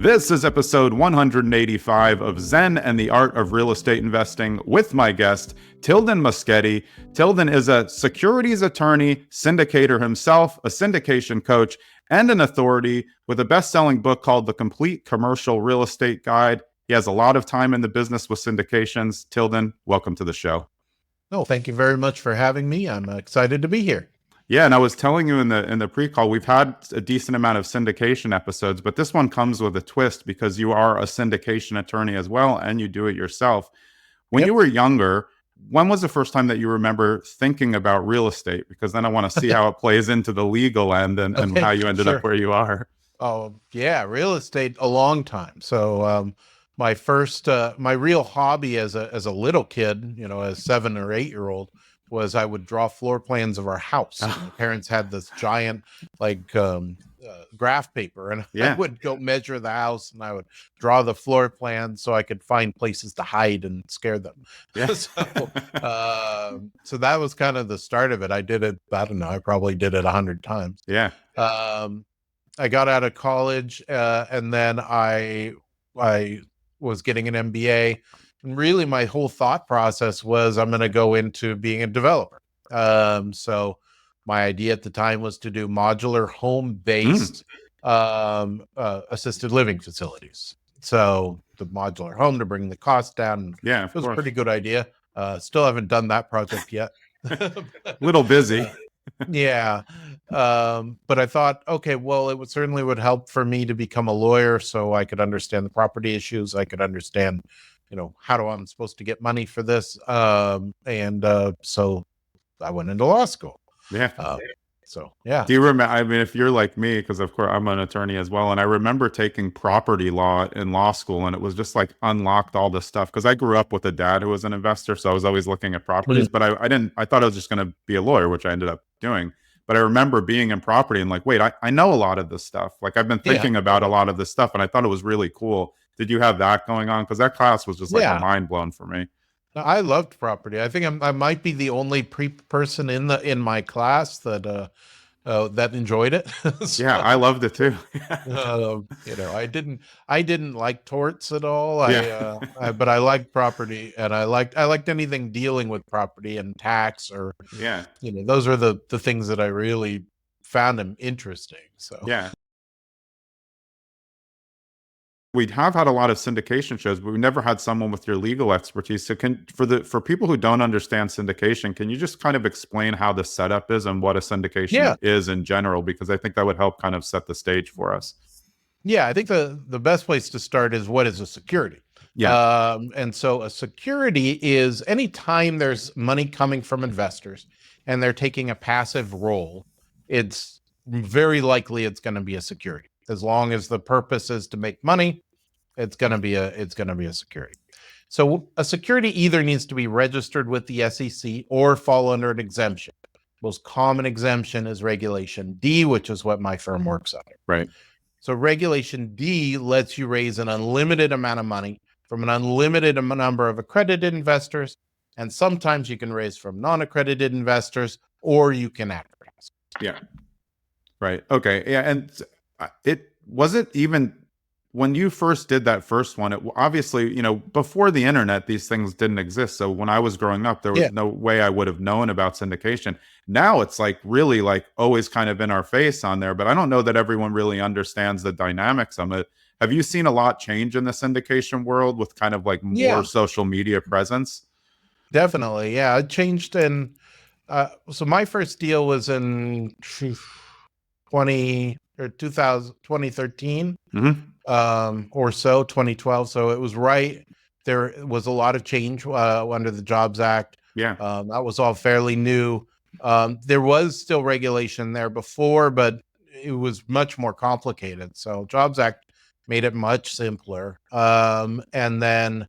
This is episode 185 of Zen and the Art of Real Estate Investing with my guest, Tilden Moschetti. Tilden is a securities attorney, syndicator himself, a syndication coach, and an authority with a best-selling book called The Complete Commercial Real Estate Guide. He has a lot of time in the business with syndications. Tilden, welcome to the show. Oh, thank you very much for having me. I'm excited to be here. Yeah, and I was telling you in the pre-call, we've had a decent amount of syndication episodes, but this one comes with a twist because you are a syndication attorney as well, and you do it yourself. When you were younger, when was the first time that you remember thinking about real estate? Because then I want to see how it plays into the legal end and how you ended up where you are. Oh, yeah, real estate a long time. So my first, my real hobby as a little kid, you know, as 7 or 8 year old, was I would draw floor plans of our house. My parents had this giant graph paper, and I would go measure the house, and I would draw the floor plan so I could find places to hide and scare them. Yeah. So that was kind of the start of it. I did it, I don't know, I probably did it 100 times. Yeah. I got out of college, and then I was getting an MBA. And really, my whole thought process was I'm going to go into being a developer. So my idea at the time was to do modular home-based assisted living facilities. So the modular home to bring the cost down. Yeah, it was a pretty good idea. Still haven't done that project yet. Little busy. Yeah. But I thought, okay, well, it certainly would help for me to become a lawyer so I could understand the property issues. I could understand, you know, how I'm supposed to get money for this. So I went into law school. Yeah. So, yeah. Do you remember, I mean, if you're like me, because of course I'm an attorney as well, and I remember taking property law in law school, and it was just like unlocked all this stuff. Because I grew up with a dad who was an investor, so I was always looking at properties, but I thought I was just going to be a lawyer, which I ended up doing. But I remember being in property and like, wait, I know a lot of this stuff. Like I've been thinking about a lot of this stuff, and I thought it was really cool. Did you have that going on? Because that class was just like a mind blown for me. I loved property. I think I might be the only person in my class that enjoyed it. So, yeah, I loved it too. You know, I didn't like torts at all. But I liked property, and I liked anything dealing with property and tax, or you know, those are the things that I really found them interesting. So yeah. We have had a lot of syndication shows, but we've never had someone with your legal expertise. So for people who don't understand syndication, can you just kind of explain how the setup is and what a syndication is in general? Because I think that would help kind of set the stage for us. Yeah, I think the best place to start is, what is a security? Yeah. And so a security is any time there's money coming from investors and they're taking a passive role, it's very likely it's going to be a security. As long as the purpose is to make money, it's going to be a security. So a security either needs to be registered with the SEC or fall under an exemption. Most common exemption is Regulation D, which is what my firm works under. Right. So Regulation D lets you raise an unlimited amount of money from an unlimited number of accredited investors, and sometimes you can raise from non-accredited investors, or you can advertise. Yeah. Right. Okay. Yeah. And even when you first did that first one, it obviously, you know, before the internet, these things didn't exist. So when I was growing up, there was no way I would have known about syndication. Now it's like really like always kind of in our face on there, but I don't know that everyone really understands the dynamics of it. Have you seen a lot change in the syndication world with kind of like more social media presence? Definitely. Yeah. It changed in, so my first deal was in 2013. Or so, 2012. So it was there was a lot of change under the Jobs Act. Yeah. That was all fairly new. There was still regulation there before, but it was much more complicated. So Jobs Act made it much simpler. And then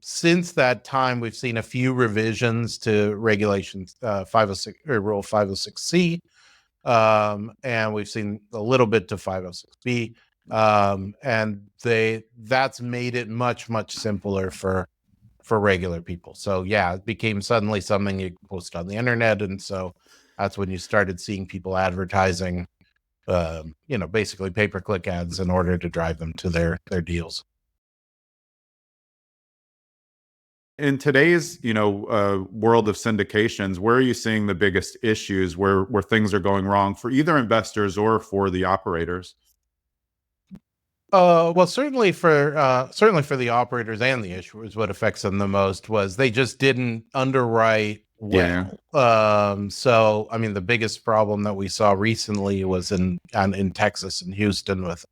since that time, we've seen a few revisions to regulations, 506 or Rule 506C. And we've seen a little bit to 506B. And that's made it much simpler for regular people. So yeah, it became suddenly something you post on the internet, and so that's when you started seeing people advertising basically pay-per-click ads in order to drive them to their deals. In today's, world of syndications, where are you seeing the biggest issues where things are going wrong for either investors or for the operators? Well, certainly for the operators and the issuers, what affects them the most was they just didn't underwrite Yeah. well. So I mean, the biggest problem that we saw recently was in Texas and Houston with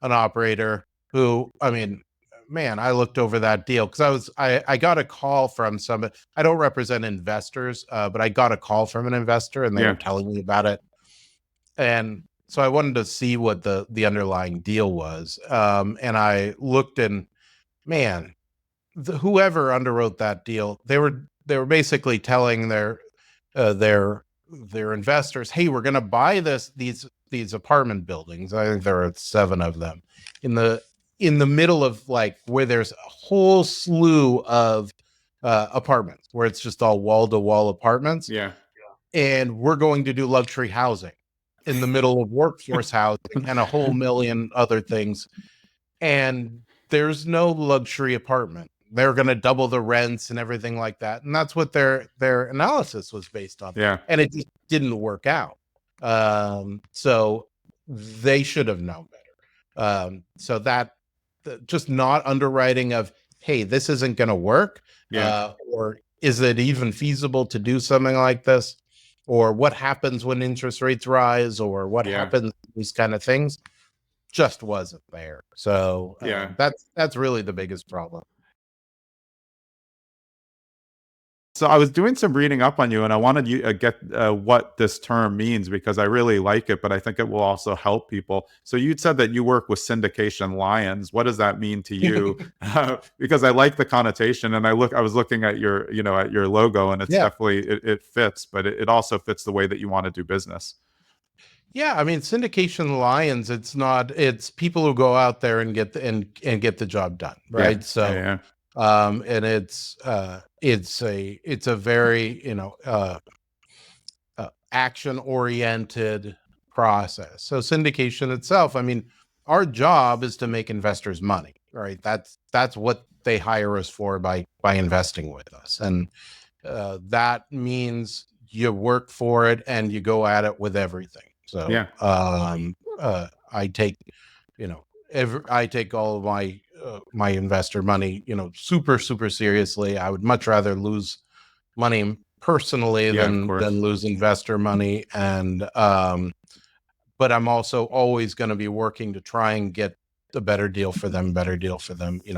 an operator who, I mean, man, I looked over that deal because I got a call from somebody. I don't represent investors, but I got a call from an investor and they were Yeah. telling me about it. And so I wanted to see what the underlying deal was. And I looked, and man, whoever underwrote that deal, they were basically telling their investors, hey, we're going to buy these apartment buildings. I think there are 7 of them in the middle of like where there's a whole slew of apartments where it's just all wall to wall apartments, Yeah. and we're going to do luxury housing in the middle of workforce housing and a whole million other things. And there's no luxury apartment. They're going to double the rents and everything like that. And that's what their analysis was based on. Yeah. And it just didn't work out. So they should have known better. So that just not underwriting of, hey, this isn't going to work. Yeah. Or is it even feasible to do something like this? Or what happens when interest rates rise, or what Yeah. happens, these kind of things just wasn't there. So Yeah. that's really the biggest problem. So I was doing some reading up on you, and I wanted you to get what this term means because I really like it, but I think it will also help people. So you'd said that you work with syndication lions. What does that mean to you? Because I like the connotation, and I was looking at your logo, and it's Yeah. definitely it fits, but it also fits the way that you want to do business. Yeah, I mean, syndication lions, it's people who go out there and get the job done, Yeah. right? So Yeah. and it's a very, action oriented process. So syndication itself, I mean, our job is to make investors money, right? That's what they hire us for by investing with us. And that means you work for it and you go at it with everything. So Yeah. I take, I take all of my investor money, super super seriously. I would much rather lose money personally Yeah. Of than course. lose investor money. And but I'm also always going to be working to try and get a better deal for them,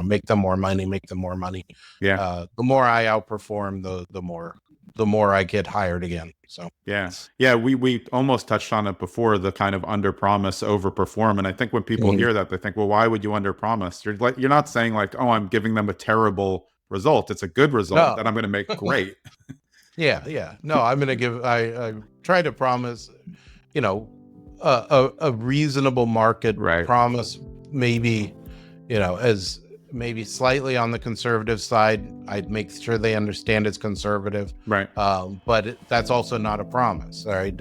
make them more money, Yeah. the more I outperform, the more I get hired again. So Yeah. Yeah. We almost touched on it before, the kind of under promise, over perform. And I think when people Mhm. hear that, they think, well, why would you under promise? You're not saying like, oh, I'm giving them a terrible result. It's a good result No. that I'm going to make great. Yeah. No, I try to promise, a reasonable market Right. promise, maybe, as maybe slightly on the conservative side. I'd make sure they understand it's conservative. Right. But that's also not a promise. All right.